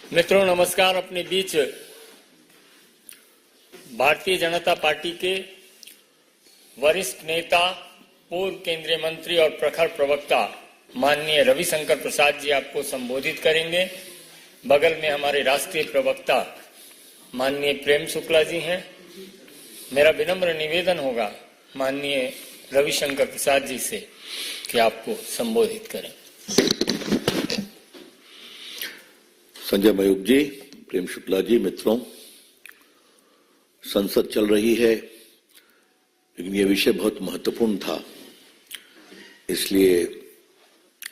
मित्रों नमस्कार। अपने बीच भारतीय जनता पार्टी के वरिष्ठ नेता, पूर्व केंद्रीय मंत्री और प्रखर प्रवक्ता माननीय रवि शंकर प्रसाद जी आपको संबोधित करेंगे। बगल में हमारे राष्ट्रीय प्रवक्ता माननीय प्रेम शुक्ला जी हैं। मेरा विनम्र निवेदन होगा माननीय रवि शंकर प्रसाद जी से कि आपको संबोधित करें। संजय मयूख जी, प्रेम शुक्ला जी, मित्रों, संसद चल रही है, लेकिन यह विषय बहुत महत्वपूर्ण था, इसलिए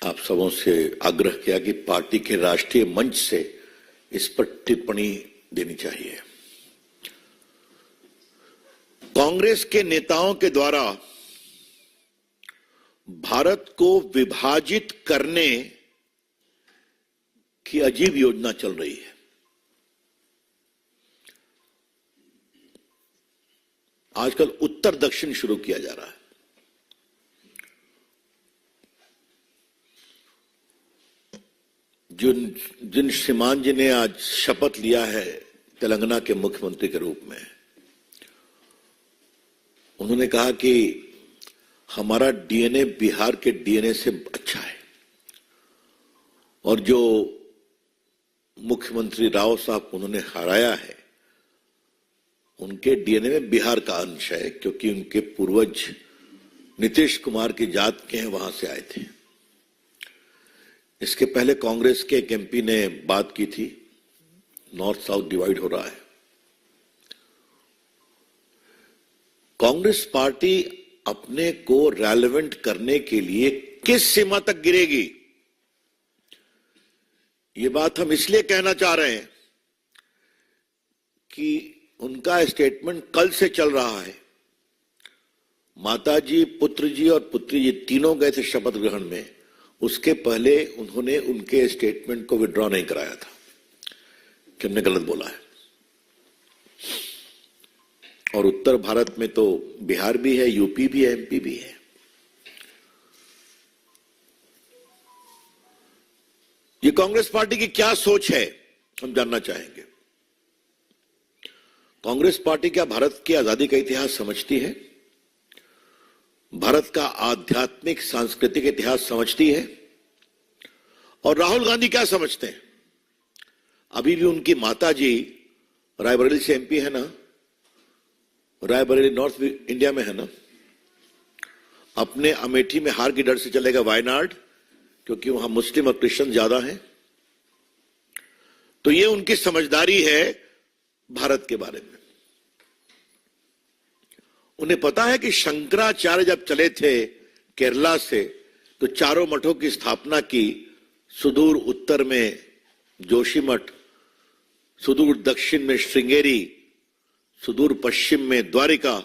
आप सबों से आग्रह किया कि पार्टी के राष्ट्रीय मंच से इस पर टिप्पणी देनी चाहिए। कांग्रेस के नेताओं के द्वारा भारत को विभाजित करने की अजीब योजना चल रही है। आजकल उत्तर दक्षिण शुरू किया जा रहा है। जिन श्रीमान जी ने आज शपथ लिया है तेलंगाना के मुख्यमंत्री के रूप में, उन्होंने कहा कि हमारा डीएनए बिहार के डीएनए से अच्छा है, और जो मुख्यमंत्री राव साहब उन्होंने हराया है, उनके डीएनए में बिहार का अंश है, क्योंकि उनके पूर्वज नीतीश कुमार की जात के हैं, वहां से आए थे। इसके पहले कांग्रेस के एक एमपी ने बात की थी, नॉर्थ साउथ डिवाइड हो रहा है। कांग्रेस पार्टी अपने को रेलेवेंट करने के लिए किस सीमा तक गिरेगी, ये बात हम इसलिए कहना चाह रहे हैं कि उनका स्टेटमेंट कल से चल रहा है। माताजी, पुत्र जी और पुत्री जी तीनों गए थे शपथ ग्रहण में, उसके पहले उन्होंने उनके स्टेटमेंट को विड्रॉ नहीं कराया था कि हमने गलत बोला है। और उत्तर भारत में तो बिहार भी है, यूपी भी है, एमपी भी है। ये कांग्रेस पार्टी की क्या सोच है, हम जानना चाहेंगे। कांग्रेस पार्टी क्या भारत की आजादी का इतिहास समझती है? भारत का आध्यात्मिक सांस्कृतिक इतिहास समझती है? और राहुल गांधी क्या समझते हैं? अभी भी उनकी माता जी रायबरेली से एमपी है ना, रायबरेली नॉर्थ इंडिया में है ना। अपने अमेठी में हार की डर से चलेगा वायनाड, क्योंकि वहां मुस्लिम और क्रिश्चियन ज्यादा हैं। तो ये उनकी समझदारी है भारत के बारे में। उन्हें पता है कि शंकराचार्य जब चले थे केरला से, तो चारों मठों की स्थापना की, सुदूर उत्तर में जोशीमठ, सुदूर दक्षिण में श्रृंगेरी, सुदूर पश्चिम में द्वारिका,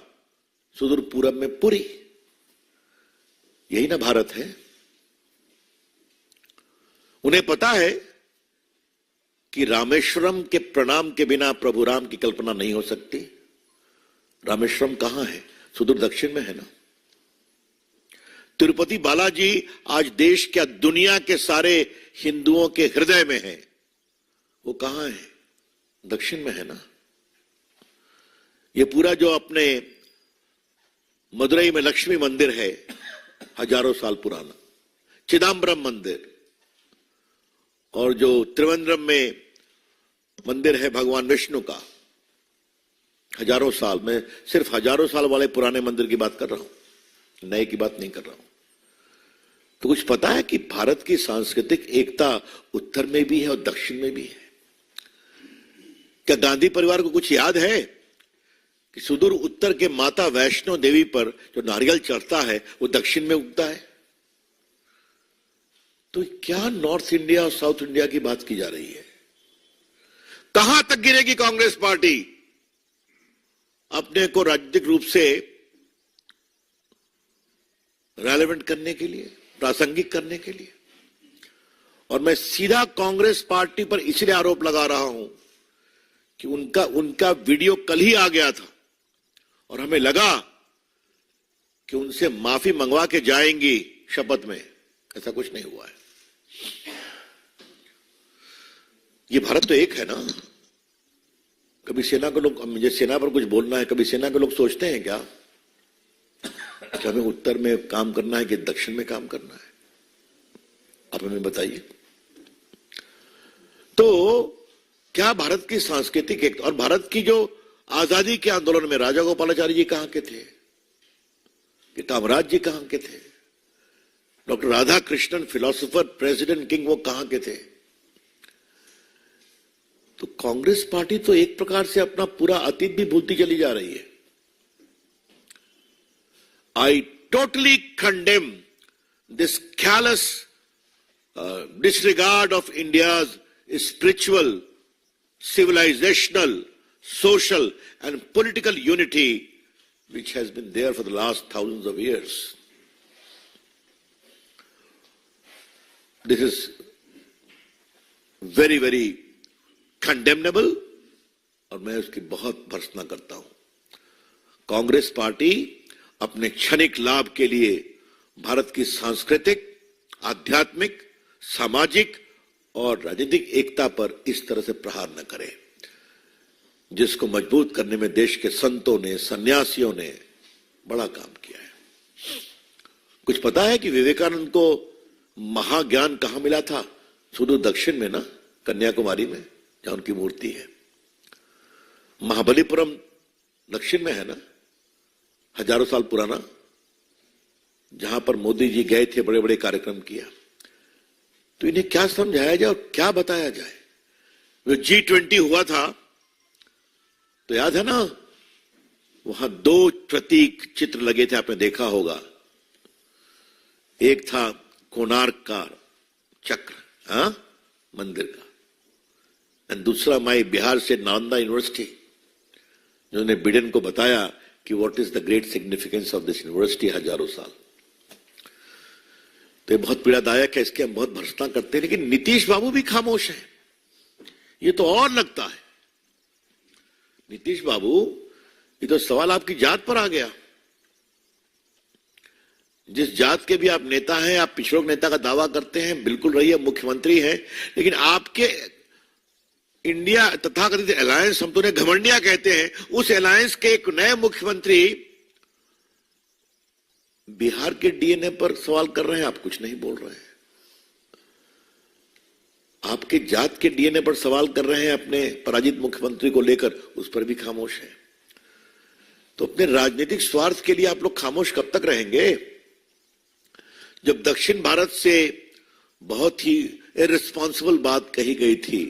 सुदूर पूरब में पुरी। यही ना भारत है। उन्हें पता है कि रामेश्वरम के प्रणाम के बिना प्रभु राम की कल्पना नहीं हो सकती। रामेश्वरम कहां है? सुदूर दक्षिण में है ना। तिरुपति बालाजी आज देश क्या दुनिया के सारे हिंदुओं के हृदय में है। वो कहां है? दक्षिण में है ना। ये पूरा जो अपने मदुरई में लक्ष्मी मंदिर है, हजारों साल पुराना, चिदम्बरम मंदिर, और जो त्रिवेंद्रम में मंदिर है भगवान विष्णु का, हजारों साल में, सिर्फ हजारों साल वाले पुराने मंदिर की बात कर रहा हूं, नए की बात नहीं कर रहा हूं। तो कुछ पता है कि भारत की सांस्कृतिक एकता उत्तर में भी है और दक्षिण में भी है। क्या गांधी परिवार को कुछ याद है कि सुदूर उत्तर के माता वैष्णो देवी पर जो नारियल चढ़ता है वो दक्षिण में उगता है? तो क्या नॉर्थ इंडिया और साउथ इंडिया की बात की जा रही है? कहां तक गिरेगी कांग्रेस पार्टी अपने को राजनीतिक रूप से रेलेवेंट करने के लिए, प्रासंगिक करने के लिए? और मैं सीधा कांग्रेस पार्टी पर इसलिए आरोप लगा रहा हूं कि उनका वीडियो कल ही आ गया था और हमें लगा कि उनसे माफी मंगवा के जाएंगी शपथ में। ऐसा कुछ नहीं हुआ है। ये भारत तो एक है ना। कभी सेना के लोग, मुझे सेना पर कुछ बोलना है, कभी सेना के लोग सोचते हैं क्या कि हमें उत्तर में काम करना है कि दक्षिण में काम करना है? आप हमें बताइए। तो क्या भारत की सांस्कृतिक एक, और भारत की जो आजादी के आंदोलन में राजा गोपालाचारी जी कहां के थे, कि कामराज जी कहां के थे, doctor Radha Krishnan philosopher, president king, वो कहां के थे? तो कांग्रेस पार्टी तो एक प्रकार से अपना पूरा अतीत भी भूलती चली जा रही है। I totally condemn this careless disregard of India's spiritual, civilizational, social and political unity which has been there for the last thousands of years. This is very, very condemnable और मैं उसकी बहुत भर्त्सना करता हूं। कांग्रेस पार्टी अपने क्षणिक लाभ के लिए भारत की सांस्कृतिक, आध्यात्मिक, सामाजिक और राजनीतिक एकता पर इस तरह से प्रहार न करे, जिसको मजबूत करने में देश के संतों ने, सन्यासियों ने बड़ा काम किया है। कुछ पता है कि विवेकानंद को महाज्ञान कहां मिला था? सुदूर दक्षिण में ना, कन्याकुमारी में, जहां उनकी मूर्ति है। महाबलीपुरम दक्षिण में है ना, हजारों साल पुराना, जहां पर मोदी जी गए थे, बड़े बड़े कार्यक्रम किया। तो इन्हें क्या समझाया जाए और क्या बताया जाए? वो G20 हुआ था तो याद है ना, वहां 2 प्रतीक चित्र लगे थे, आपने देखा होगा। एक था कोणार्क का चक्र, हाँ, मंदिर का, और दूसरा माई बिहार से नालंदा यूनिवर्सिटी, जिन्होंने बिडेन को बताया कि what is the great significance of this university हजारों साल। तो ये बहुत पीड़ादायक है, इसके हम बहुत भर्त्सना करते हैं, लेकिन नीतीश बाबू भी खामोश है। ये तो और लगता है नीतीश बाबू, ये तो सवाल आपकी जात पर आ गया। जिस जात के भी आप नेता हैं, आप पिछड़ों नेता का दावा करते हैं, बिल्कुल रहिए, मुख्यमंत्री हैं, लेकिन आपके इंडिया तथाकथित अलायंस, हम तो उन्हें घमंडिया कहते हैं, उस अलायंस के एक नए मुख्यमंत्री बिहार के डीएनए पर सवाल कर रहे हैं, आप कुछ नहीं बोल रहे हैं। आपके जात के डीएनए पर सवाल कर रहे हैं अपने पराजित मुख्यमंत्री को लेकर, उस पर भी खामोश है। तो अपने राजनीतिक स्वार्थ के लिए आप लोग खामोश कब तक रहेंगे? जब दक्षिण भारत से बहुत ही इररिस्पॉन्सिबल बात कही गई थी,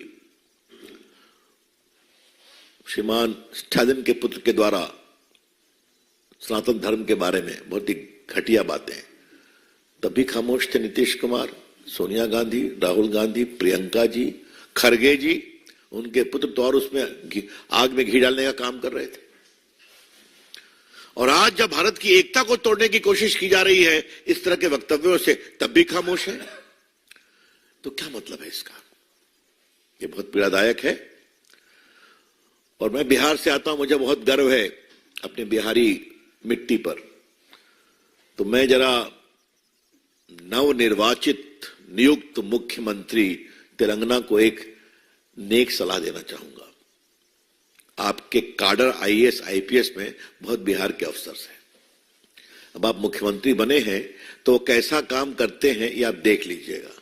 श्रीमान स्टालिन के पुत्र के द्वारा सनातन धर्म के बारे में बहुत ही घटिया बातें, तब भी खामोश थे नीतीश कुमार, सोनिया गांधी, राहुल गांधी, प्रियंका जी, खरगे जी, उनके पुत्र तो और उसमें आग में घी डालने का काम कर रहे थे। और आज जब भारत की एकता को तोड़ने की कोशिश की जा रही है इस तरह के वक्तव्यों से, तब भी खामोश है। तो क्या मतलब है इसका? ये बहुत पीड़ादायक है। और मैं बिहार से आता हूं, मुझे बहुत गर्व है अपने बिहारी मिट्टी पर। तो मैं जरा नवनिर्वाचित नियुक्त मुख्यमंत्री तेलंगाना को एक नेक सलाह देना चाहूंगा। आपके काडर आईएएस आईपीएस में बहुत बिहार के अफसर्स हैं। अब आप मुख्यमंत्री बने हैं तो वो कैसा काम करते हैं ये आप देख लीजिएगा।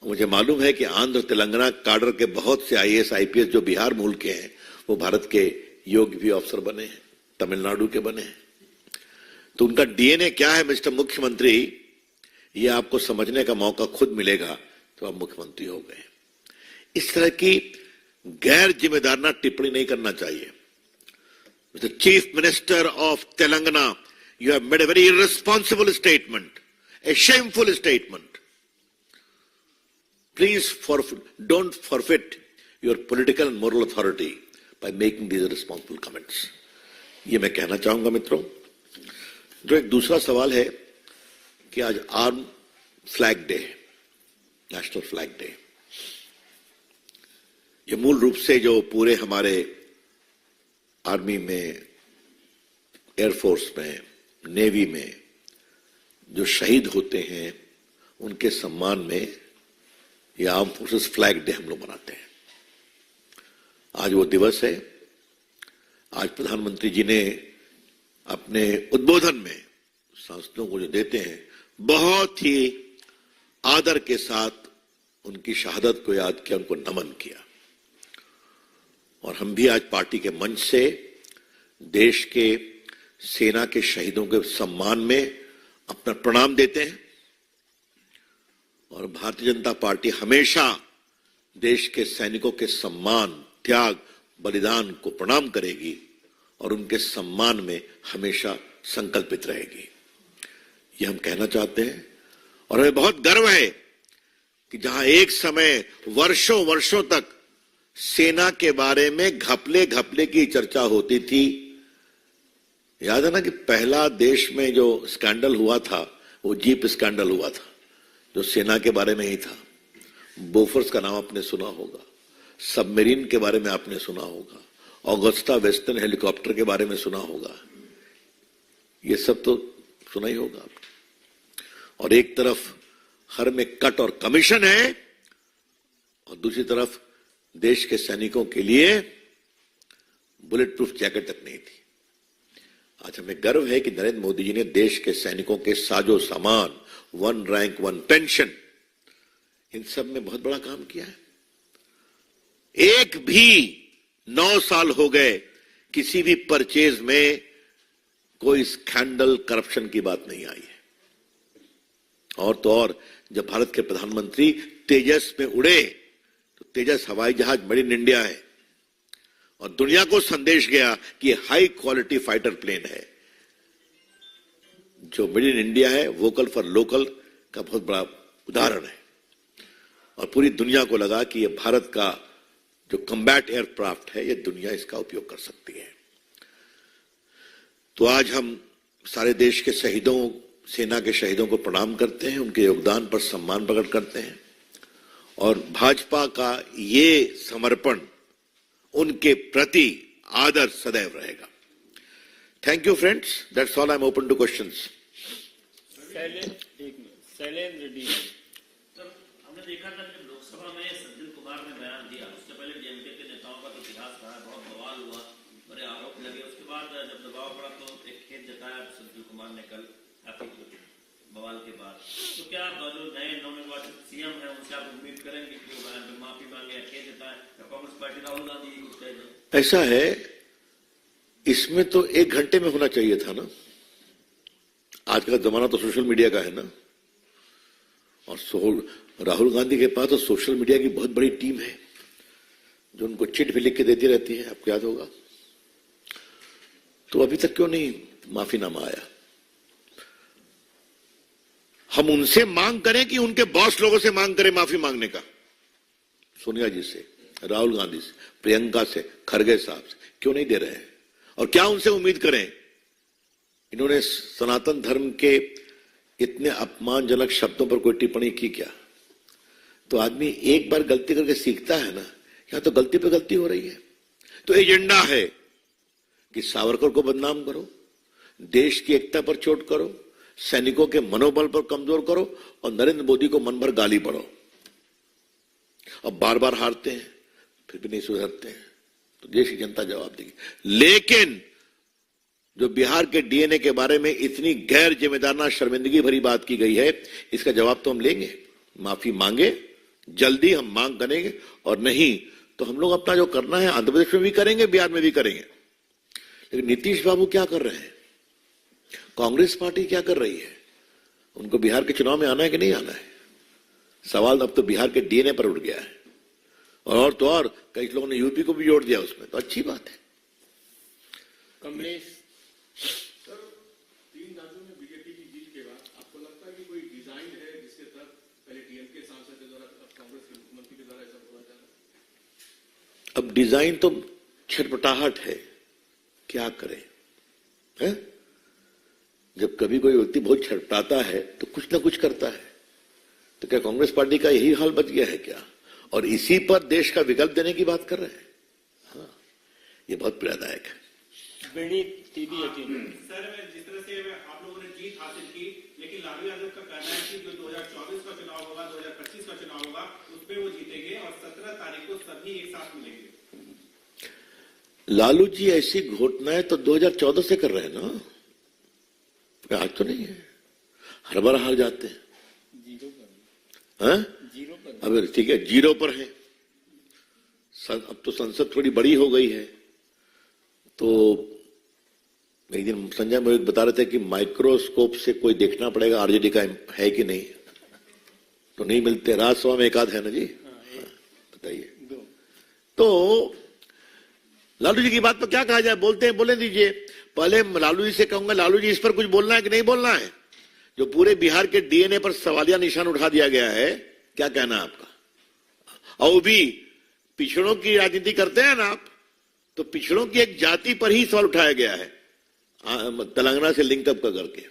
मुझे मालूम है कि आंध्र तेलंगाना काडर के बहुत से आईएएस आईपीएस जो बिहार मूल के हैं, वो भारत के योग्य भी अफसर बने हैं, तमिलनाडु के बने हैं। तो उनका डीएनए क्या है मिस्टर मुख्यमंत्री, ये आपको समझने का मौका खुद मिलेगा तो आप मुख्यमंत्री हो गए। इस तरह की गैर जिम्मेदाराना टिप्पणी नहीं करना चाहिए। Mister chief minister of Telangana, you have made a very irresponsible statement, A shameful statement. Please don't forfeit your political and moral authority by making these irresponsible comments. ये मैं कहना चाहूंगा मित्रों। जो एक दूसरा सवाल है कि आज arm flag day, national flag day, ये मूल रूप से जो पूरे हमारे आर्मी में, एयरफोर्स में, नेवी में जो शहीद होते हैं उनके सम्मान में ये आर्म फोर्सेस फ्लैग डे हम लोग मनाते हैं। आज वो दिवस है। आज प्रधानमंत्री जी ने अपने उद्बोधन में सांसदों को जो देते हैं, बहुत ही आदर के साथ उनकी शहादत को याद किया, उनको नमन किया। और हम भी आज पार्टी के मंच से देश के सेना के शहीदों के सम्मान में अपना प्रणाम देते हैं। और भारतीय जनता पार्टी हमेशा देश के सैनिकों के सम्मान, त्याग, बलिदान को प्रणाम करेगी और उनके सम्मान में हमेशा संकल्पित रहेगी। ये हम कहना चाहते हैं। और हमें बहुत गर्व है कि जहां एक समय वर्षों वर्षों तक सेना के बारे में घपले घपले की चर्चा होती थी। याद है ना कि पहला देश में जो स्कैंडल हुआ था वो जीप स्कैंडल हुआ था, जो सेना के बारे में ही था। बोफर्स का नाम आपने सुना होगा, सबमरीन के बारे में आपने सुना होगा, ऑगस्टा वेस्टर्न हेलीकॉप्टर के बारे में सुना होगा। ये सब तो सुना ही होगा आपने। और एक तरफ हर में कट और कमीशन है और दूसरी तरफ देश के सैनिकों के लिए बुलेट प्रूफ जैकेट तक नहीं थी। आज हमें गर्व है कि नरेंद्र मोदी जी ने देश के सैनिकों के साजो सामान, 1 रैंक 1 पेंशन, इन सब में बहुत बड़ा काम किया है। एक भी 9 साल हो गए किसी भी परचेज में कोई स्कैंडल, करप्शन की बात नहीं आई है। और तो और जब भारत के प्रधानमंत्री तेजस में उड़े तो तेजस हवाई जहाज मेड इन इंडिया है और दुनिया को संदेश गया कि हाई क्वालिटी फाइटर प्लेन है। जो मेड इन इंडिया है, वोकल फॉर लोकल का बहुत बड़ा उदाहरण है। और पूरी दुनिया को लगा कि यह भारत का जो कम्बैट एयरक्राफ्ट है, यह दुनिया इसका उपयोग कर सकती है। तो आज हम सारे देश के शहीदों, सेना के शहीदों को प्रणाम करते हैं, उनके योगदान पर सम्मान प्रकट करते हैं। और भाजपा का ये समर्पण उनके प्रति आदर सदैव रहेगा। Thank you friends, that's all. I am open two questions. Shailendra D. हमने देखा था जब लोकसभा में सज्जन कुमार ने बयान दिया, उससे पहले डीएमके के नेताओं का तो इतिहास रहा है, बहुत बवाल हुआ, बड़े आरोप लगे। उसके बाद जब दबाव पड़ा तो एक खेद जताया सज्जन कुमार ने कल बवाल के बाद। तो क्या जो नए नवनिर्वाचित सीएम है उनसे आप उम्मीद करेंगे कि वो बयान में माफी मांगे या खेद जताए, या कांग्रेस पार्टी राहुल गांधी जी कुछ कह दें? ऐसा है, इसमें तो 1 घंटे में होना चाहिए था ना। आज का जमाना तो सोशल मीडिया का है ना। और राहुल गांधी के पास तो सोशल मीडिया की बहुत बड़ी टीम है जो उनको चिट भी लिख के देती रहती है, आपको याद होगा। तो अभी तक क्यों नहीं माफीनामा आया? हम उनसे मांग करें कि उनके बॉस लोगों से मांग करें माफी मांगने का? सोनिया जी से, राहुल गांधी से, प्रियंका से, खड़गे साहब से क्यों नहीं दे रहे हैं? और क्या उनसे उम्मीद करें? इन्होंने सनातन धर्म के इतने अपमानजनक शब्दों पर कोई टिप्पणी की क्या? तो आदमी एक बार गलती करके सीखता है ना, यहां तो गलती पे गलती हो रही है। तो एजेंडा है कि सावरकर को बदनाम करो, देश की एकता पर चोट करो, सैनिकों के मनोबल पर कमजोर करो और नरेंद्र मोदी को मन भर गाली पड़ो। अब बार बार हारते हैं फिर भी नहीं सुधरते हैं, तो देश की जनता जवाब देगी। लेकिन जो बिहार के डीएनए के बारे में इतनी गैर जिम्मेदाराना, शर्मिंदगी भरी बात की गई है, इसका जवाब तो हम लेंगे। माफी मांगे, जल्दी हम मांग करेंगे, और नहीं तो हम लोग अपना जो करना है आंध्र प्रदेश में भी करेंगे, बिहार में भी करेंगे। लेकिन नीतीश बाबू क्या कर रहे हैं? कांग्रेस पार्टी क्या कर रही है? उनको बिहार के चुनाव में आना है कि नहीं आना है? सवाल अब तो बिहार के डीएनए पर उठ गया है। और तो और कई लोगों ने यूपी को भी जोड़ दिया उसमें, तो अच्छी बात है। कमलेश। सर, 3 राज्यों में बीजेपी की जीत के बाद आपको लगता है कि कोई डिजाइन है जिसके तहत पहले डीएमके सांसद के द्वारा, अब कांग्रेस के मुख्यमंत्री के द्वारा ऐसा बोला जा रहा है? अब डिजाइन तो छटपटाहट है, क्या करें? है? जब कभी कोई व्यक्ति बहुत छटपटाता है तो कुछ ना कुछ करता है। तो क्या कांग्रेस पार्टी का यही हाल बच गया है क्या? और इसी पर देश का विकल्प देने की बात कर रहे हैं? हाँ, ये बहुत पीड़ादायक है। सर, जिस तरह से आप लोगों ने जीत हासिल की, लेकिन लालू यादव का कहना है कि जो 2024 का चुनाव होगा, 2025 का चुनाव होगा, उसमें वो जीतेंगे और 17 तारीख को सभी एक साथ मिलेंगे। लालू जी ऐसी घटनाएं तो 2014 से कर रहे हैं ना, आज तो नहीं है, हर बार हार जाते हैं। जीरो पर, अब ठीक है, जीरो पर है। अब तो संसद थोड़ी बड़ी हो गई है, तो एक दिन संजय मोहित बता रहे थे कि माइक्रोस्कोप से कोई देखना पड़ेगा आरजेडी का है कि नहीं, तो नहीं मिलते। राज्यसभा में एक आध है ना जी, बताइए। तो लालू जी की बात पर क्या कहा जाए, बोलते हैं, बोले दीजिए। पहले लालू जी से कहूंगा, लालू जी इस पर कुछ बोलना है कि नहीं बोलना है? जो पूरे बिहार के डीएनए पर सवालिया निशान उठा दिया गया है, क्या कहना है आपका? और वो भी पिछड़ों की राजनीति करते हैं ना आप, तो पिछड़ों की एक जाति पर ही सवाल उठाया गया है, तेलंगाना से लिंक अप करके।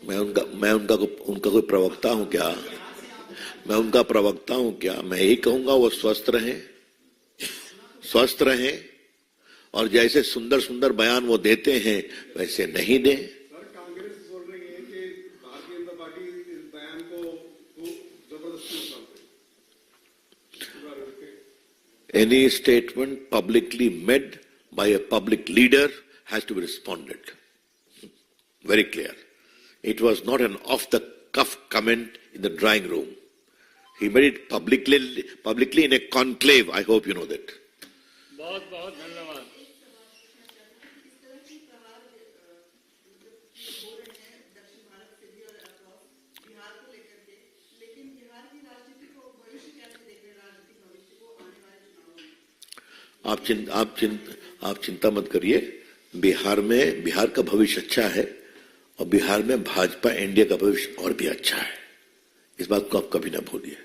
मैं उनका कोई प्रवक्ता हूं क्या? मैं उनका प्रवक्ता हूं क्या? मैं यही कहूंगा वो स्वस्थ रहें, और जैसे सुंदर सुंदर बयान वो देते हैं वैसे नहीं दें। कांग्रेस बोल रही है कि भारतीय जनता पार्टी इस बयान को जबरदस्ती उठाते। Any statement publicly made by a public leader has to be responded. Very clear. It was not an off-the-cuff comment in the drawing room. He made it publicly in a conclave. I hope you know that. बहुत बहुत धन्यवाद। आप चिंता मत करिए। बिहार का भविष्य अच्छा है, और बिहार में भाजपा एनडीए का भविष्य और भी अच्छा है। इस बात को आप कभी ना भूलिए।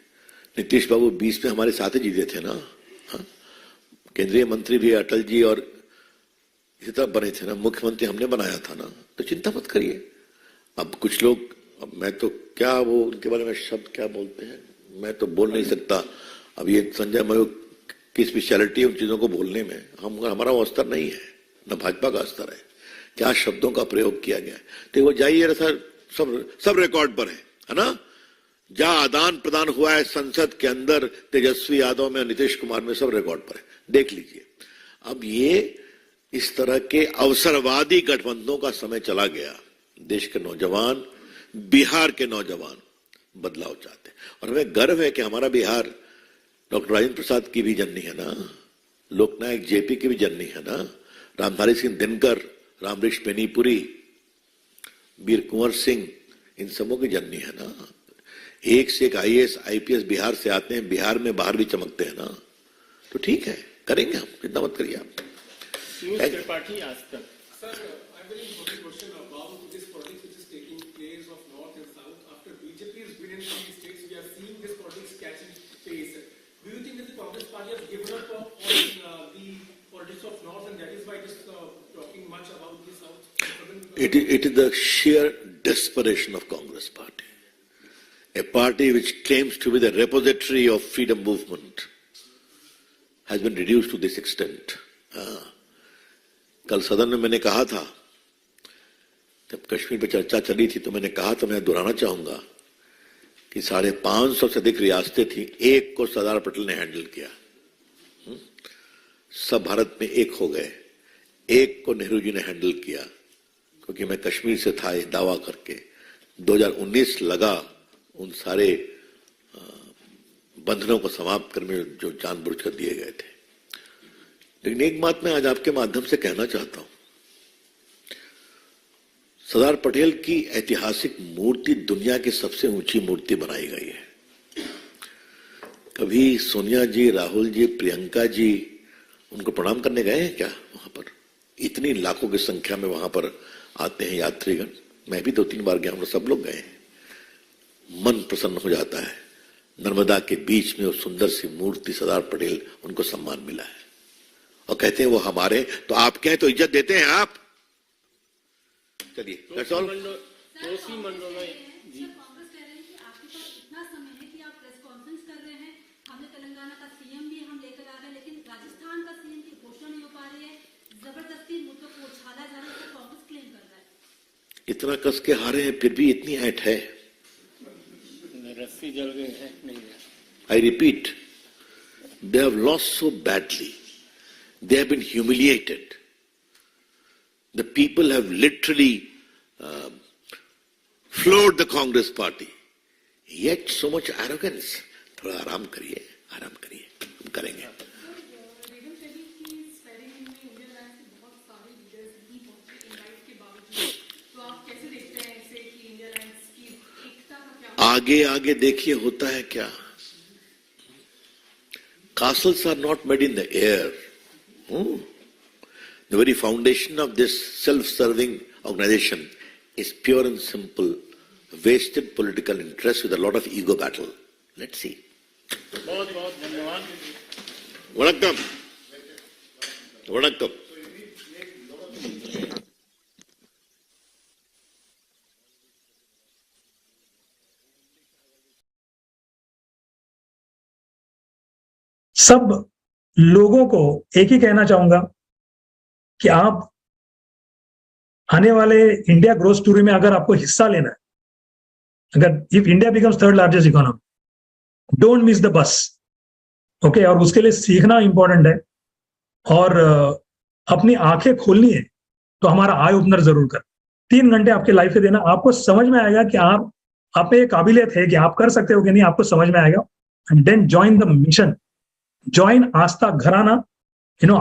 नीतीश बाबू 20 में हमारे साथ ही जीते थे ना, हाँ? केंद्रीय मंत्री भी अटल जी और इसी तरह बने थे ना, मुख्यमंत्री हमने बनाया था ना, तो चिंता मत करिए। अब कुछ लोग, अब मैं तो क्या वो उनके बारे में शब्द क्या बोलते हैं, मैं तो बोल नहीं सकता। अब ये संजय मयूख की स्पेशलिटी उन चीजों को बोलने में, हमारा वो स्तर नहीं है, न भाजपा का स्तर है। क्या शब्दों का प्रयोग किया गया है, तो वो जाइए सर, सब रिकॉर्ड पर है ना। जहां आदान प्रदान हुआ है संसद के अंदर तेजस्वी यादव में, नीतीश कुमार में, सब रिकॉर्ड पर है, देख लीजिए। अब ये इस तरह के अवसरवादी गठबंधनों का समय चला गया। देश के नौजवान, बिहार के नौजवान बदलाव चाहते हैं, और हमें गर्व है कि हमारा बिहार डॉक्टर राजेंद्र प्रसाद की भी जननी है ना, लोकनायक जेपी की भी जननी है ना, रामधारी सिंह दिनकर, रामवृक्ष बेनीपुरी, वीर कुंवर सिंह, इन सबों की जननी है ना। एक से एक आईएएस आईपीएस बिहार से आते हैं, बिहार में बाहर भी चमकते हैं ना, तो ठीक है, करेंगे हम, चिंता मत करिए आप। त्रिपाठी आज तक। Sir, I have a very important question about this politics which is taking place of North and South. After BJP's win in three states, we are seeing this politics catching pace. Do you think that the Congress party has given up on the politics of North, and that is why it is talking much about the South? It is the sheer desperation of Congress party. A party which claims to be the repository of freedom movement has been reduced to this extent. कल सदन में मैंने कहा था, जब कश्मीर पर चर्चा चली थी, तो मैंने कहा था, मैं दोहराना चाहूंगा कि 550 से अधिक रियासतें थी, एक को सरदार पटेल ने हैंडल किया। सब भारत में एक हो गए, एक को नेहरू जी ने हैंडल किया, क्योंकि मैं कश्मीर से था, ये दावा करके 2019 लगा उन सारे बंधनों को समाप्त करने में जो जानबूझकर दिए गए थे। लेकिन एक बात मैं आज आपके माध्यम से कहना चाहता हूं, सरदार पटेल की ऐतिहासिक मूर्ति दुनिया की सबसे ऊंची मूर्ति बनाई गई है। कभी सोनिया जी, राहुल जी, प्रियंका जी उनको प्रणाम करने गए हैं क्या? वहां पर इतनी लाखों की संख्या में वहां पर आते हैं यात्रीगण। मैं भी 2-3 बार गया हूं, सब लोग गए हैं, मन प्रसन्न हो जाता है। नर्मदा के बीच में वो सुंदर सी मूर्ति सरदार पटेल, उनको सम्मान मिला है, और कहते हैं वो हमारे, तो आप कहें तो इज्जत देते हैं आप। चलिए, that's all. कोसी मंडल में जी कांग्रेस कह रहे हैं कि आपके पास इतना समय है कि आप प्रेस कॉन्फ्रेंस कर रहे हैं, हमने तेलंगाना का सीएम भी हम लेकर आ रहे हैं, लेकिन राजस्थान का सीएम की घोषणा नहीं हो पा रही है, जबरदस्ती मुद्दों को उछाला जा रहा है, तो कांग्रेस क्लेम कर रहा है। इतना कस के हारे हैं, फिर भी इतनी ऐंठ है। रस्सी जल गई है, नहीं है। I repeat, they have lost so badly. They have been humiliated. The people have literally floored the Congress party. Yet so much arrogance. थोड़ा आराम करिए, हम करेंगे. आगे आगे देखिए होता है क्या. Castles are not made in the air. The very foundation of this self-serving organization is pure and simple wasted political interest with a lot of ego battle. Let's see. बहुत बहुत धन्यवाद. वणक्कम. वणक्कम. सब लोगों को एक ही कहना चाहूंगा कि आप आने वाले इंडिया ग्रोथ स्टोरी में अगर आपको हिस्सा लेना है, अगर if India becomes third largest economy, don't miss the bus. Okay, और उसके लिए सीखना इंपॉर्टेंट है और अपनी आंखें खोलनी है तो हमारा आई ओपनर जरूर कर. 3 घंटे आपके लाइफ में देना, आपको समझ में आएगा कि आप में ये काबिलियत है कि आप कर सकते हो कि नहीं, आपको समझ में आएगा. And then join the mission. Join Aastha Gharana,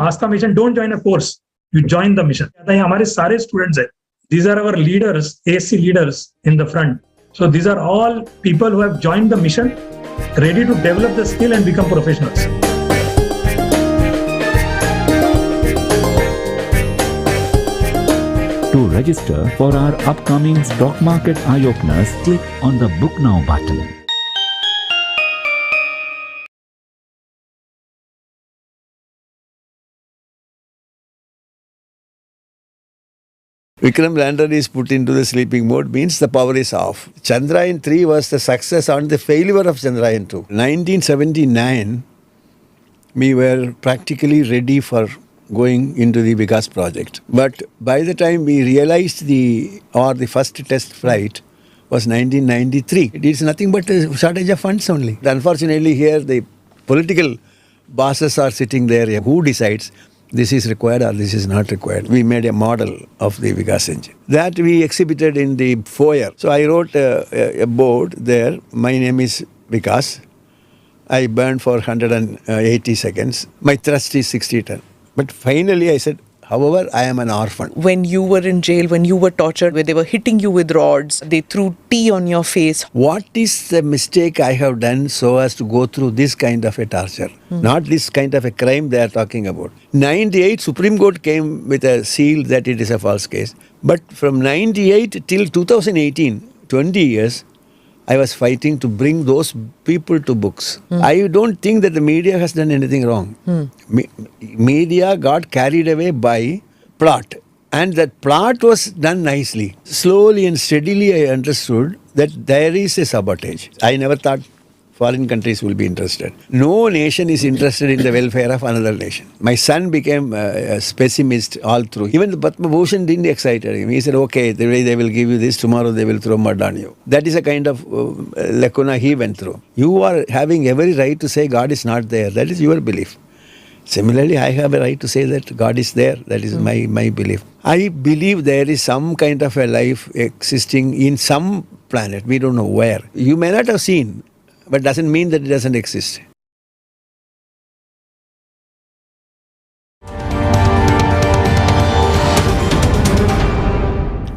Aastha mission. Don't join a course, you join the mission. हमारे सारे स्टूडेंट्स है. These are our leaders, ASC leaders in the front. So these are all people who have joined the mission, ready to develop the skill and become professionals. To register for our upcoming stock market eye openers, click on the Book Now button. Vikram lander is put into the sleeping mode means the power is off. Chandrayaan 3 was the success and the failure of Chandrayaan 2. 1979, we were practically ready for going into the Vikas project. But by the time we realized the first test flight was 1993. It is nothing but a shortage of funds only. Unfortunately, here the political bosses are sitting there. Who decides this is required or this is not required? We made a model of the Vikas engine. That we exhibited in the foyer. So I wrote a board there. My name is Vikas. I burned for 180 seconds. My thrust is 60 ton. But finally I said, however, I am an orphan. When you were in jail, when you were tortured, where they were hitting you with rods, they threw tea on your face. What is the mistake I have done so as to go through this kind of a torture? Not this kind of a crime they are talking about. 98, Supreme Court came with a seal that it is a false case. But from 98 till 2018, 20 years, I was fighting to bring those people to books. I don't think that the media has done anything wrong. Media got carried away by plot. And that plot was done nicely. Slowly and steadily I understood that there is a sabotage. I never thought foreign countries will be interested. No nation is interested in the welfare of another nation. My son became a pessimist all through. Even the Padma Bhushan didn't excite him. He said, okay, today they will give you this, tomorrow they will throw mud on you. That is a kind of lacuna he went through. You are having every right to say God is not there. That is your belief. Similarly, I have a right to say that God is there. That is my belief. I believe there is some kind of a life existing in some planet. We don't know where. You may not have seen, but doesn't mean that it doesn't exist.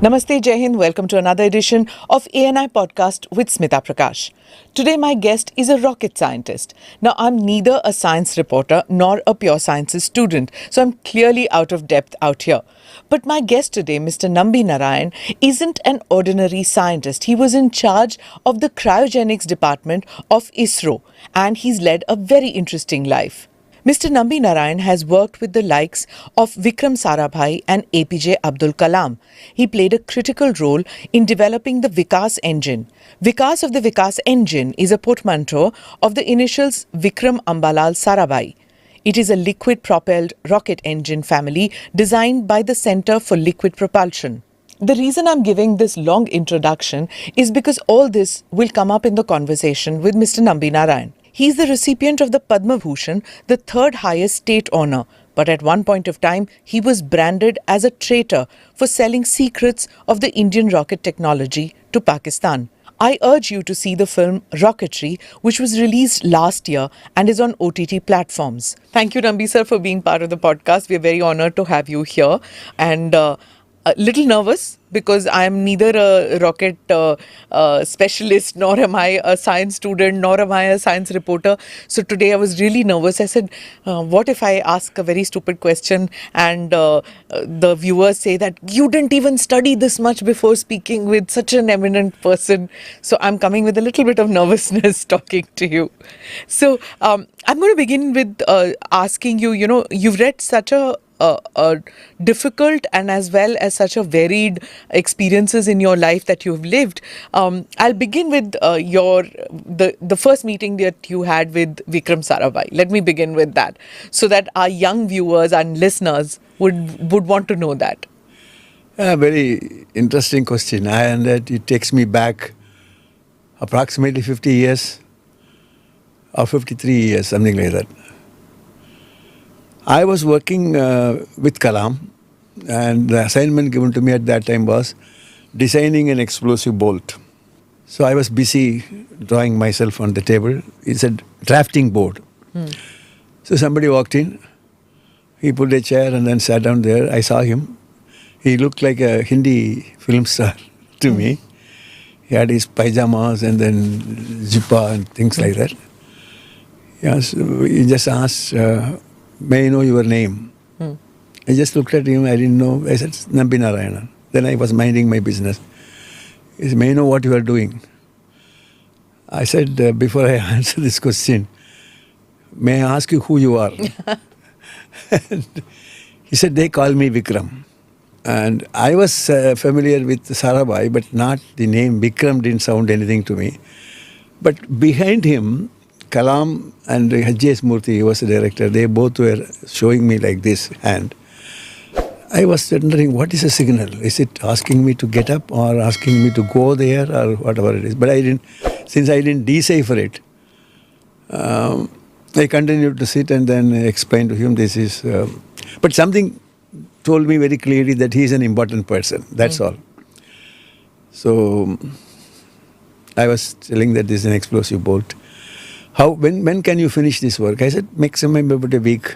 Namaste, Jai Hind. Welcome to another edition of ANI Podcast with Smita Prakash. Today my guest is a rocket scientist. Now I'm neither a science reporter nor a pure sciences student, so I'm clearly out of depth out here. But my guest today, Mr. Nambi Narayan, isn't an ordinary scientist. He was in charge of the cryogenics department of ISRO and he's led a very interesting life. Mr. Nambi Narayan has worked with the likes of Vikram Sarabhai and APJ Abdul Kalam. He played a critical role in developing the Vikas engine. Vikas of the Vikas engine is a portmanteau of the initials Vikram Ambalal Sarabhai. It is a liquid-propelled rocket engine family designed by the Center for Liquid Propulsion. The reason I'm giving this long introduction is because all this will come up in the conversation with Mr. Nambi Narayan. He's the recipient of the Padma Bhushan, the third highest state honour. But at one point of time, he was branded as a traitor for selling secrets of the Indian rocket technology to Pakistan. I urge you to see the film Rocketry, which was released last year and is on OTT platforms. Thank you, Rambi sir, for being part of the podcast. We are very honoured to have you here. And a little nervous because I am neither a rocket specialist, nor am I a science student, nor am I a science reporter. So today I was really nervous. I said, what if I ask a very stupid question and the viewers say that you didn't even study this much before speaking with such an eminent person. So I'm coming with a little bit of nervousness talking to you. So I'm going to begin with asking you, you've read such a difficult and as well as such a varied experiences in your life that you've lived. I'll begin with the first meeting that you had with Vikram Sarabhai. Let me begin with that, so that our young viewers and listeners would want to know that. A very interesting question, and it takes me back approximately 50 years or 53 years, something like that. I was working with Kalam, and the assignment given to me at that time was designing an explosive bolt. So I was busy drawing myself on the table. It's a drafting board. So somebody walked in, he put a chair and then sat down there. I saw him. He looked like a Hindi film star to me. He had his pajamas and then zippa and things like that. Yes, he just asked, may I know your name? I just looked at him, I didn't know. I said, Nambi Narayana. Then I was minding my business. He said, may I know what you are doing? I said, before I answer this question, may I ask you who you are? And he said, they call me Vikram. And I was familiar with Sarabhai, but not the name. Vikram didn't sound anything to me. But behind him, Kalam and H.J.S. Murthy, he was the director, they both were showing me like this hand. I was wondering, what is a signal? Is it asking me to get up or asking me to go there or whatever it is? But since I didn't decipher it, I continued to sit and then explain to him this is... but something told me very clearly that he is an important person, that's all. So I was telling that this is an explosive bolt. When can you finish this work? I said, maximum about a week.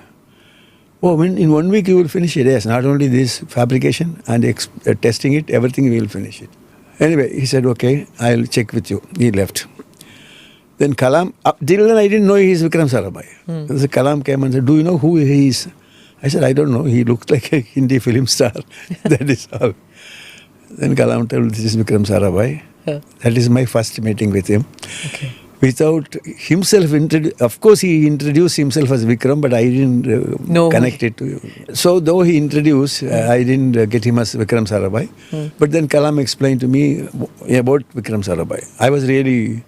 Oh, in 1 week you will finish it? Yes, not only this fabrication and testing it, everything we will finish it. Anyway, he said, okay, I'll check with you. He left. Then Kalam, till then I didn't know he is Vikram Sarabhai. So Kalam came and said, do you know who he is? I said, I don't know. He looked like a Hindi film star. That is all. Then Kalam told, this is Vikram Sarabhai. That is my first meeting with him. Okay. Without himself, of course he introduced himself as Vikram, but I didn't connect it to you. So though he introduced, I didn't get him as Vikram Sarabhai. But then Kalam explained to me about Vikram Sarabhai. I was really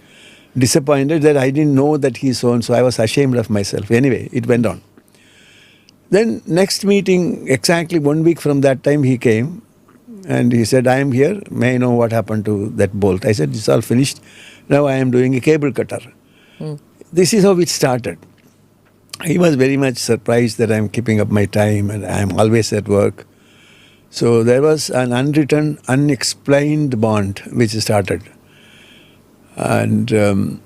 disappointed that I didn't know that he's so and so. I was ashamed of myself. Anyway, it went on. Then next meeting, exactly 1 week from that time, he came and he said, I am here. May I know what happened to that bolt? I said, it's all finished. Now I am doing a cable cutter. This is how it started. He was very much surprised that I am keeping up my time and I am always at work. So there was an unwritten, unexplained bond which started. And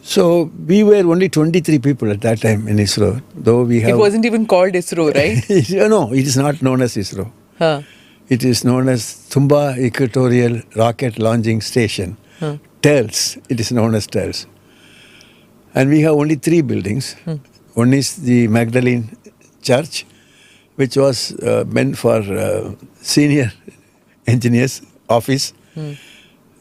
so we were only 23 people at that time in ISRO. Though we have... It wasn't even called ISRO, right? No, it is not known as ISRO. It is known as Tumba Equatorial Rocket Launching Station. TELS, it is known as TELS. And we have only 3 buildings. One is the Magdalene Church, which was meant for senior engineers office.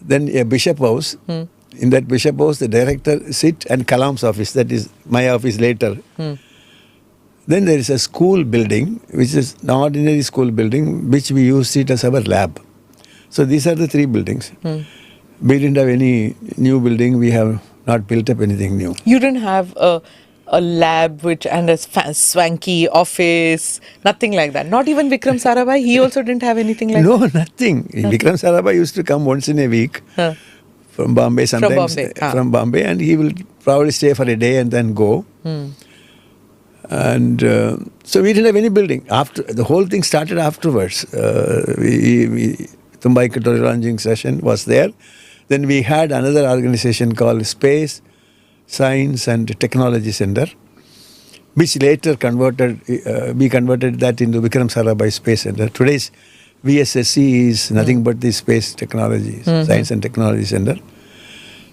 Then a bishop house. In that bishop house, the director sit and Kalam's office, that is my office later. Then there is a school building, which is an ordinary school building, which we use it as our lab. So these are the 3 buildings. We didn't have any new building. We have not built up anything new. You didn't have a lab and a swanky office, nothing like that. Not even Vikram Sarabhai, he also didn't have anything like that? No, nothing. Vikram Sarabhai used to come once in a week from Bombay sometimes. From Bombay, and he will probably stay for a day and then go. And so we didn't have any building. After the whole thing started afterwards. Tumbai Katori launching session was there. Then we had another organization called Space, Science and Technology Center, which later we converted that into Vikram Sarabhai Space Center. Today's VSSC is nothing but the Space Technology, Science and Technology Center.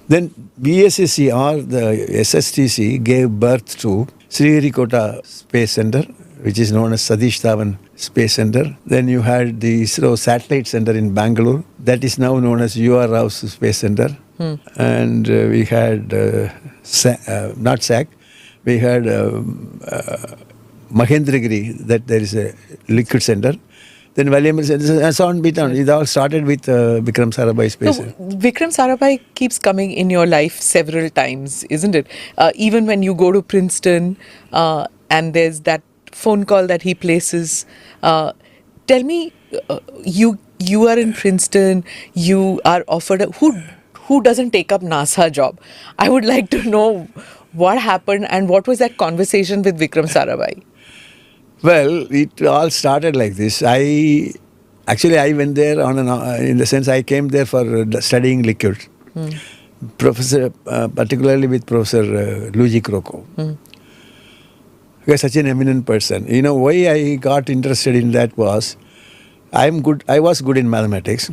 Then VSSC or the SSTC gave birth to Sriharikota Space Center, which is known as Satish Dhawan Space Center. Then you had the ISRO Satellite Center in Bangalore. That is now known as U.R. Rao's Space Center. And we had, not SAC, we had Mahendragiri, that there is a liquid center. Then William and so on, it all started with Vikram Sarabhai Space Center. Vikram Sarabhai keeps coming in your life several times, isn't it? Even when you go to Princeton and there's that phone call that he places. Tell me, you are in Princeton, you are offered who doesn't take up NASA job? I would like to know what happened and what was that conversation with Vikram Sarabhai? Well, it all started like this. I went there in the sense I came there for studying liquid. Professor, particularly with Professor Luigi Crocco. He was such an eminent person. You know, why I got interested in that was, I was good in mathematics.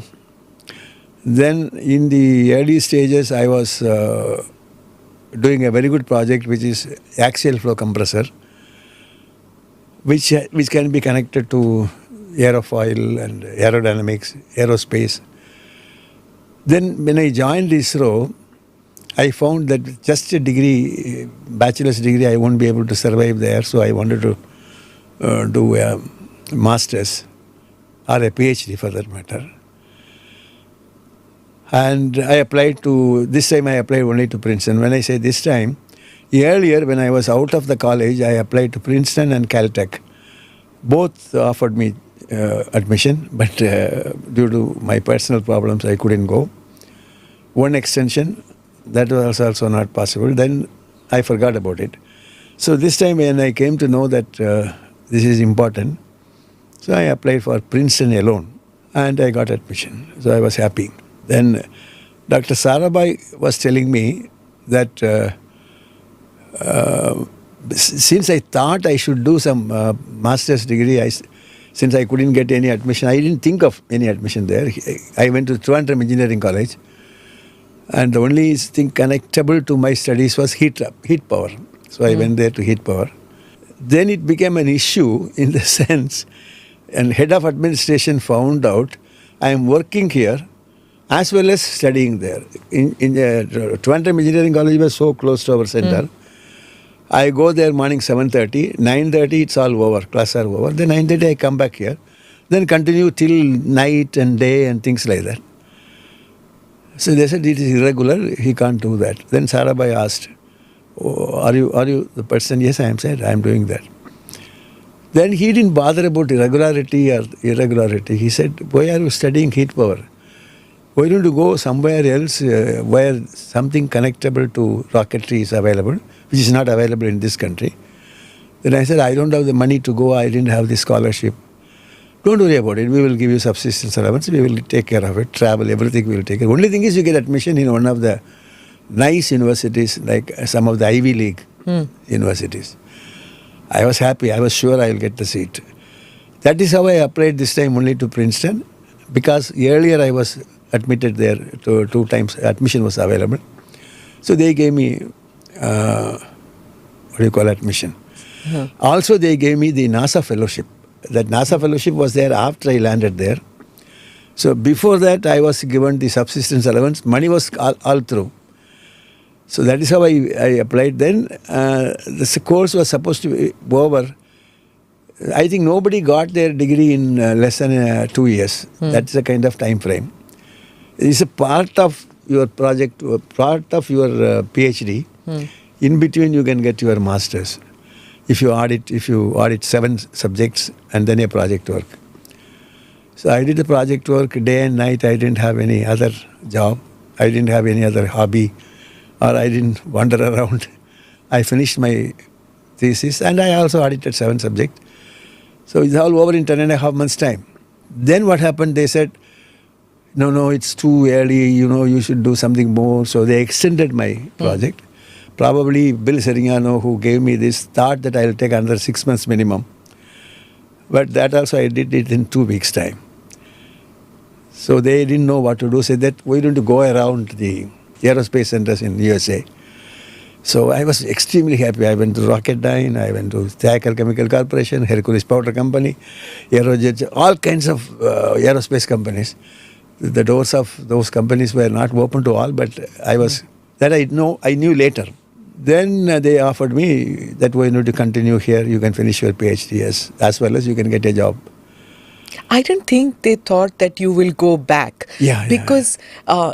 Then in the early stages, I was doing a very good project, which is axial flow compressor, which can be connected to aerofoil and aerodynamics, aerospace. Then when I joined ISRO, I found that just a degree, bachelor's degree, I won't be able to survive there. So I wanted to do a master's or a PhD for that matter. And I applied this time I applied only to Princeton. When I say this time, earlier when I was out of the college, I applied to Princeton and Caltech. Both offered me admission, but due to my personal problems, I couldn't go. One extension, that was also not possible. Then I forgot about it. So this time when I came to know that this is important, so I applied for Princeton alone and I got admission. So I was happy. Then Dr. Sarabhai was telling me that since I thought I should do some master's degree, since I couldn't get any admission, I didn't think of any admission there. I went to Trivandrum Engineering College, and the only thing connectable to my studies was heat power. So I went there to heat power. Then it became an issue in the sense, and head of administration found out I am working here as well as studying there. In Trivandrum Engineering College was so close to our center. I go there morning 7:30, 9:30 it's all over, class are over. Then 9:30 I come back here. Then continue till night and day and things like that. So they said it is irregular, he can't do that. Then Sarabhai asked, are you the person? Yes, I am, said, I am doing that. Then he didn't bother about irregularity or irregularity. He said, why are you studying heat power? Why don't you go somewhere else where something connectable to rocketry is available, which is not available in this country? Then I said, I don't have the money to go, I didn't have the scholarship. Don't worry about it, we will give you subsistence allowance, we will take care of it, travel, everything we will take care. Only thing is you get admission in one of the nice universities, like some of the Ivy League universities. I was happy, I was sure I will get the seat. That is how I applied this time only to Princeton, because earlier I was admitted there, two times admission was available. So they gave me, admission. Also they gave me the NASA fellowship. That NASA fellowship was there after I landed there. So before that I was given the subsistence allowance, money was all through. So that is how I applied then. This course was supposed to be over. I think nobody got their degree in less than 2 years. That's the kind of time frame. It's a part of your project, part of your PhD. In between you can get your master's. If you audit 7 subjects and then a project work. So I did the project work day and night. I didn't have any other job. I didn't have any other hobby, or I didn't wander around. I finished my thesis, and I also audited 7 subjects. So it's all over in 10.5 months' time. Then what happened? They said, no, it's too early, you should do something more. So they extended my project. Probably Bill Serignano, who gave me this, thought that I'll take another 6 months minimum. But that also I did it in 2 weeks' time. So they didn't know what to do. Said that we're going to go around the aerospace centers in USA. So I was extremely happy. I went to Rocketdyne, I went to Thacker Chemical Corporation, Hercules Powder Company, Aerojet, all kinds of aerospace companies. The doors of those companies were not open to all, but I knew later. Then they offered me that we're going to continue here. You can finish your PhD as well as you can get a job. I don't think they thought that you will go back. Because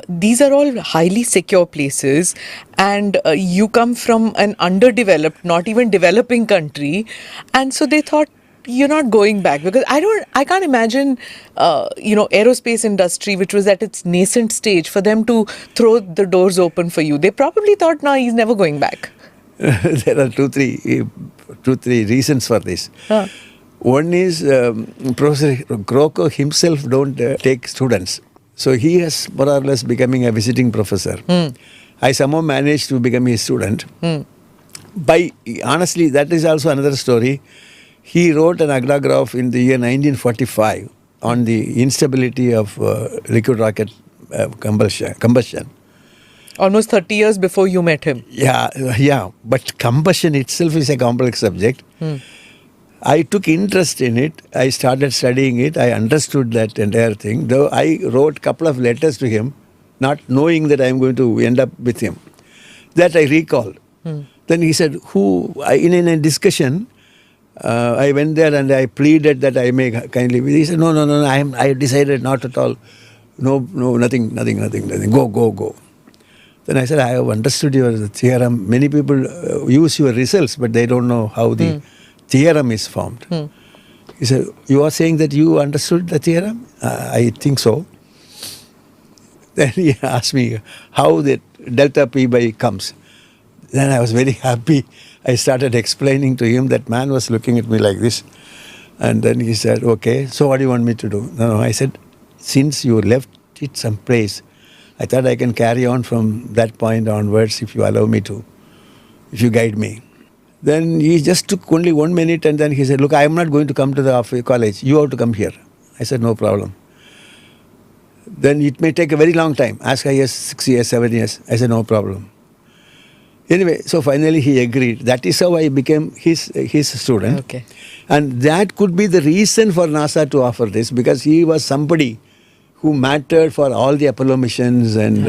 these are all highly secure places, and you come from an underdeveloped, not even developing country, and so they thought you're not going back. Because I can't imagine, aerospace industry, which was at its nascent stage, for them to throw the doors open for you. They probably thought, no, he's never going back. There are two, three reasons for this. One is Professor Groko himself don't take students. So he is more or less becoming a visiting professor. I somehow managed to become his student. Honestly, that is also another story. He wrote an agrograph in the year 1945 on the instability of liquid rocket combustion. Almost 30 years before you met him. Yeah. But combustion itself is a complex subject. I took interest in it. I started studying it. I understood that entire thing. Though I wrote a couple of letters to him, not knowing that I am going to end up with him. That I recalled. Then he said, in a discussion, I went there and I pleaded that I may kindly. He said, no, I decided not at all. No, nothing. Go. Then I said, I have understood your theorem. Many people use your results, but they don't know how the theorem is formed. He said, you are saying that you understood the theorem? I think so. Then he asked me how the delta P by comes. Then I was very happy. I started explaining to him. That man was looking at me like this. And then he said, okay, so what do you want me to do? No, I said, since you left it someplace, I thought I can carry on from that point onwards if you allow me to, if you guide me. Then he just took only 1 minute and then he said, look, I am not going to come to the college. You have to come here. I said, no problem. Then it may take a very long time. As high as 6 years, 7 years. I said, no problem. Anyway, so finally he agreed. That is how I became his student. Okay. And that could be the reason for NASA to offer this, because he was somebody who mattered for all the Apollo missions and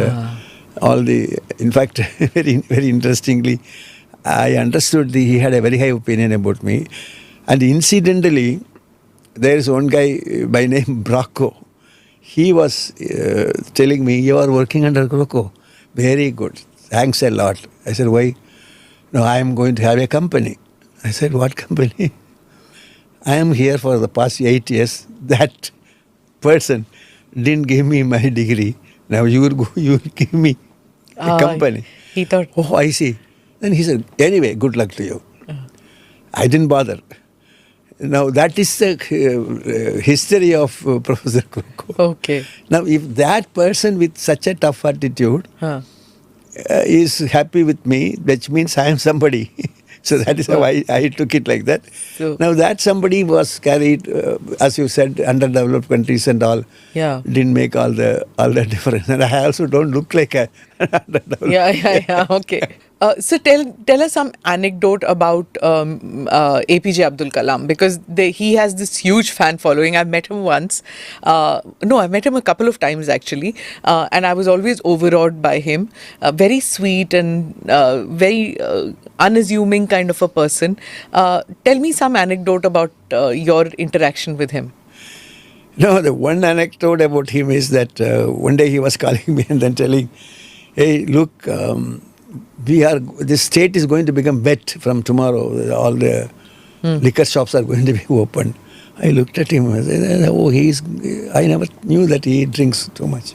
all the, in fact, very, very interestingly, I understood he had a very high opinion about me. And incidentally, there is one guy by name Bracco. He was telling me, you are working under Groko. Very good. Thanks a lot. I said, why? No, I am going to have a company. I said, what company? I am here for the past 8 years. That person didn't give me my degree. Now you will give me a company. He thought, oh, I see. Then he said, anyway, good luck to you. I didn't bother. Now that is the history of Professor Groko. okay. Now if that person with such a tough attitude is happy with me, which means I am somebody. So that is how I took it like that. So, now that somebody was carried, as you said, underdeveloped countries and all, didn't make all the difference. And I also don't look like a underdeveloped. Yeah. Okay. So tell us some anecdote about APJ Abdul Kalam, because he has this huge fan following. I've met him once. I've met him a couple of times actually, and I was always overawed by him. Very sweet and very unassuming kind of a person. Tell me some anecdote about your interaction with him. No, the one anecdote about him is that one day he was calling me and then telling, hey, look, this state is going to become wet from tomorrow. All the liquor shops are going to be opened. I looked at him and said, I never knew that he drinks too much.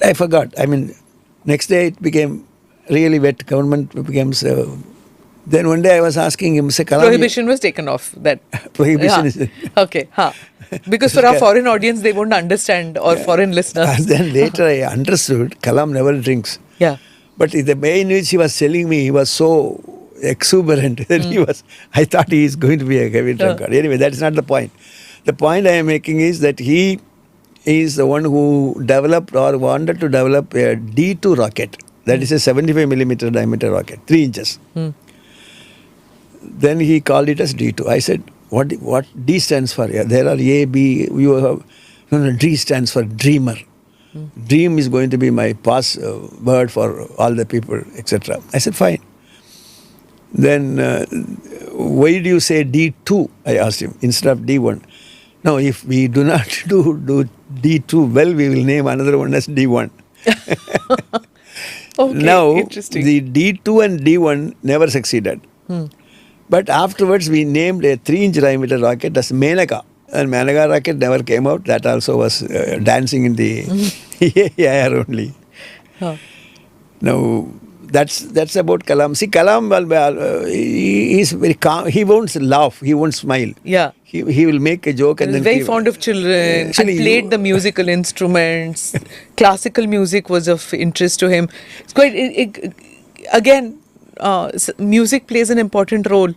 I forgot. I mean, next day it became really wet. Government becomes. Then one day I was asking him, say, Kalam, Prohibition was taken off. That prohibition yeah. is. Okay. Because for our foreign audience, they won't understand, or foreign listeners. And then later I understood Kalam never drinks. Yeah. But the way in which he was telling me, he was so exuberant that I thought he is going to be a heavy drunkard. Anyway, that's not the point. The point I am making is that he is the one who developed or wanted to develop a D2 rocket. That is a 75 millimeter diameter rocket, 3 inches. Then he called it as D2. I said, what D stands for? Yeah, there are A, B, you have, no, D stands for dreamer. Dream is going to be my pass word for all the people, etc. I said, fine. Then, why do you say D2? I asked him, instead of D1. No, if we do not do D2 well, we will name another one as D1. Okay, now, interesting. the D2 and D1 never succeeded. But afterwards, we named a 3-inch diameter rocket as Menaka. And Menaka rocket never came out. That also was dancing in the air only. Now, that's about Kalam. See, Kalam, he is very calm. He won't laugh. He won't smile. Yeah. He will make a joke and He was then... very fond of children, Actually, and played the musical instruments. Classical music was of interest to him. It's quite... again, music plays an important role.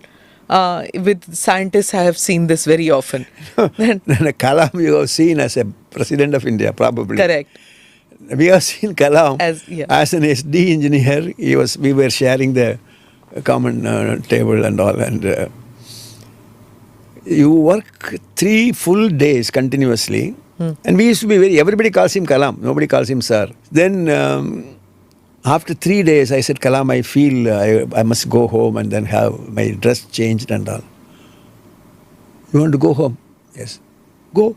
With scientists, I have seen this very often. Kalam you have seen as a president of India, probably. Correct. We have seen Kalam as an SD engineer. We were sharing the common table and all. And you work 3 full days continuously. And we used to be everybody calls him Kalam. Nobody calls him sir. Then... after 3 days, I said, Kalam, I feel I must go home and then have my dress changed and all. You want to go home? Yes. Go.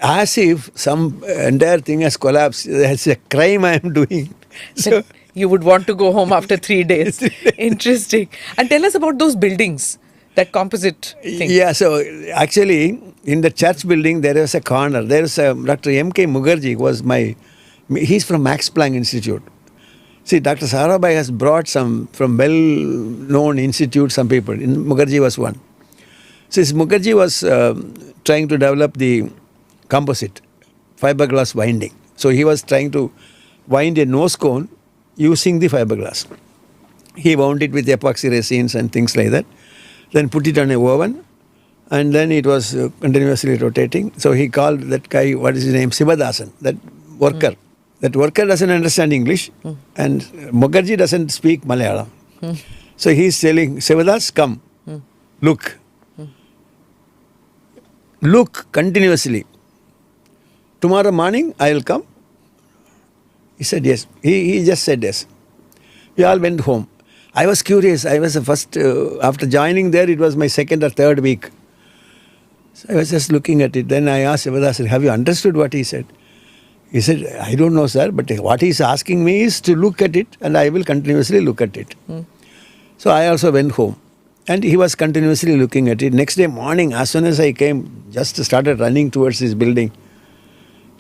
As if some entire thing has collapsed. It's a crime I am doing. So, you would want to go home after 3 days. Interesting. And tell us about those buildings, that composite thing. Yeah, so actually, in the church building, there is a corner. There is a Dr. M.K. Mukherjee was he's from Max Planck Institute. See, Dr. Sarabhai has brought some from well-known institutes, some people. Mukherjee was one. Since Mukherjee was trying to develop the composite, fiberglass winding. So he was trying to wind a nose cone using the fiberglass. He wound it with epoxy resins and things like that. Then put it on a oven. And then it was continuously rotating. So he called that guy, what is his name? Sivadasan, that worker. That worker doesn't understand English and Mukherjee doesn't speak Malayalam. So he's telling, Sivadas, come, look. Look continuously. Tomorrow morning I will come. He said yes. He just said yes. We all went home. I was curious. I was the first, after joining there, it was my 2nd or 3rd week. So I was just looking at it. Then I asked Sivadas, have you understood what he said? He said, I don't know, sir, but what he's asking me is to look at it and I will continuously look at it. So I also went home and he was continuously looking at it. Next day morning, as soon as I came, just started running towards this building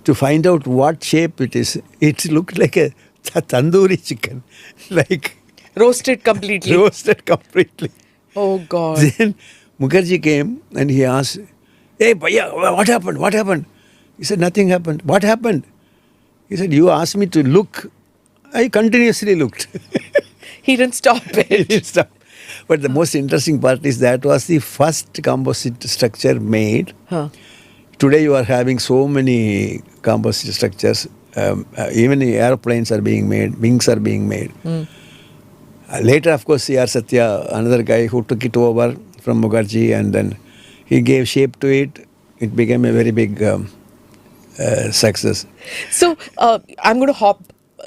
to find out what shape it is. It looked like a tandoori chicken, like... Roasted completely. Roasted completely. Oh, God. Then Mukherjee came and he asked, hey, Bhaiya, what happened? What happened? He said, nothing happened. What happened? He said, you asked me to look. I continuously looked. He didn't stop it. He didn't stop. But the most interesting part is that was the first composite structure made. Today you are having so many composite structures. Even the airplanes are being made, wings are being made. Later, of course, C.R. Satya, another guy who took it over from Mukherjee, and then he gave shape to it. It became a very big success. So, I'm going to hop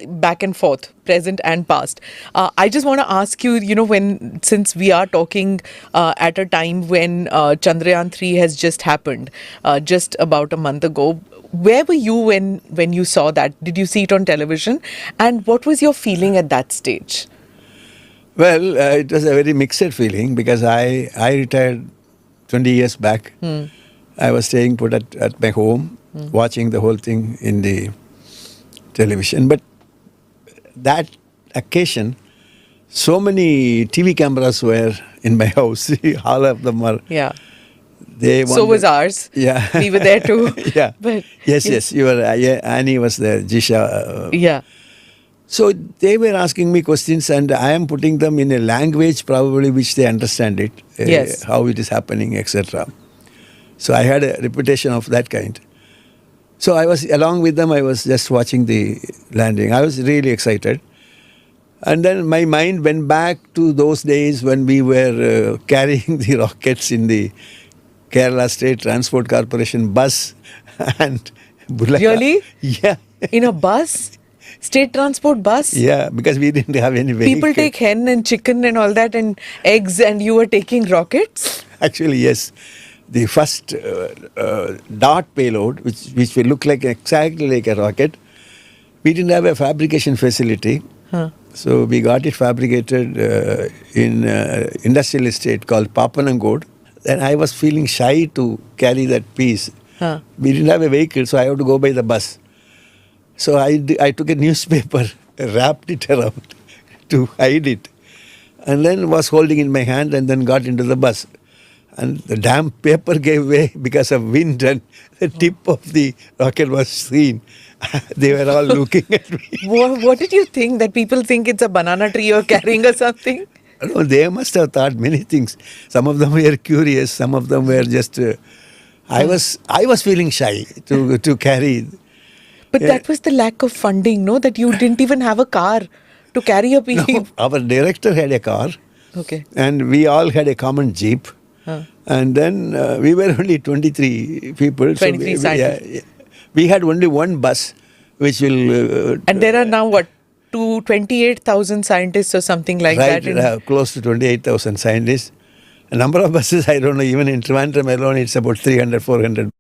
back and forth, present and past. I just want to ask you, since we are talking at a time when Chandrayaan 3 has just happened, just about a month ago, where were you when you saw that? Did you see it on television? And what was your feeling at that stage? Well, it was a very mixed feeling because I retired 20 years back. I was staying put at my home, watching the whole thing in the television. But that occasion, so many TV cameras were in my house. All of them are. Yeah. They So was ours. Yeah. We were there too. Yeah. But Yes. You were. Yeah, Annie was there. Jisha. yeah. So they were asking me questions, and I am putting them in a language probably which they understand it. Yes. How it is happening, etc. So I had a reputation of that kind. So I was along with them. I was just watching the landing. I was really excited. And then my mind went back to those days when we were carrying the rockets in the Kerala State Transport Corporation bus and Bulaka. Really? Yeah. In a bus? State transport bus? Yeah, because we didn't have any vehicle. People take hen and chicken and all that and eggs, and you were taking rockets? Actually, yes. The first dart payload, which will look like exactly like a rocket, we didn't have a fabrication facility. Huh. So we got it fabricated in industrial estate called Papanangod. And I was feeling shy to carry that piece. Huh. We didn't have a vehicle, so I had to go by the bus. So I took a newspaper, wrapped it around to hide it, and then was holding in my hand and then got into the bus. And the damn paper gave way because of wind and the tip of the rocket was seen. They were all looking at me. What did you think? That people think it's a banana tree you're carrying or something? No, they must have thought many things. Some of them were curious. Some of them were just. I was feeling shy to carry. But that was the lack of funding, no? That you didn't even have a car to carry a piece. No, our director had a car. Okay. And we all had a common jeep. Huh. And then we were only 23 people. 23 scientists. We had only one bus, which will. And there are now what? 28,000 scientists or something like right, that? Close to 28,000 scientists. A number of buses, I don't know, even in Trivandrum alone, it's about 300, 400.